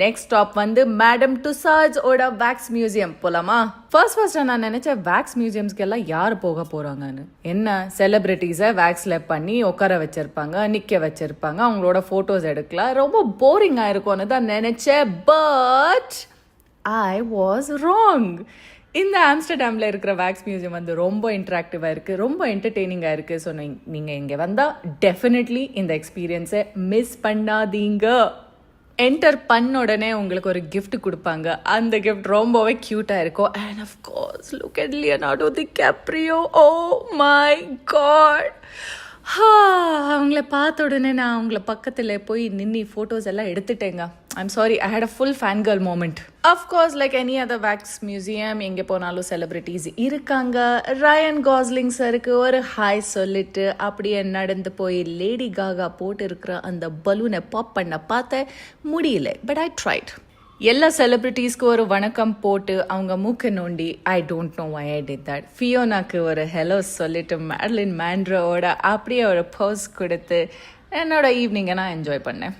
Next stop வந்து madam டுசாஜ் ஓட wax museum போலாமா? ஃபர்ஸ்ட் நான் நினைச்சேன் வேக்ஸ் மியூசியம்ஸ்க்கு எல்லாம் யார் போக போறாங்கன்னு. என்ன செலிபிரிட்டிஸை வேக்ஸ்ல பண்ணி உட்கார வச்சிருப்பாங்க, நிக்க வச்சிருப்பாங்க, அவங்களோட போட்டோஸ் எடுக்கலாம், ரொம்ப போரிங்கா இருக்கும்னு தான் நினைச்சேன். But I was wrong. இந்த ஆம்ஸ்டர்டாமில் இருக்கிற வேக்ஸ் மியூசியம் வந்து ரொம்ப இன்ட்ராக்டிவாக இருக்குது, ரொம்ப என்டர்டெய்னிங்காக இருக்குது. ஸோ நீங்கள் இங்கே வந்தால் டெஃபினெட்லி இந்த எக்ஸ்பீரியன்ஸை மிஸ் பண்ணாதீங்க. என்டர் பண்ண உடனே உங்களுக்கு ஒரு கிஃப்ட் கொடுப்பாங்க. அந்த கிஃப்ட் ரொம்பவே க்யூட்டாக இருக்கும். And of course look at Leonardo DiCaprio. Oh my God! அவங்கள பார்த்த உடனே நான் அவங்கள பக்கத்தில் போய் நின்று ஃபோட்டோஸ் எல்லாம் எடுத்துட்டேங்க. I'm sorry, I had a full fan girl moment. Of course like any other wax museum எங்கே போனாலும் செலிபிரிட்டிஸ் இருக்காங்க. ரயன் காஸ்லிங் சருக்கு ஒரு ஹாய் சொல்லிட்டு அப்படியே நடந்து போய் லேடி காகா போட்டு இருக்கிற அந்த பலூனை பாப் பண்ண பார்த்த முடியல. But I tried. எல்லா செலிபிரிட்டிஸ்க்கு ஒரு வணக்கம் போட்டு அவங்க மூக்க நோண்டி I don't know why I did that. ஃபியோனாக்கு ஒரு ஹலோ சொல்லிட்டு மேட்லின் மேண்ட்ரோட அப்படியே ஒரு போஸ் கொடுத்து என்னோட ஈவினிங்கை நான் என்ஜாய் பண்ணேன்.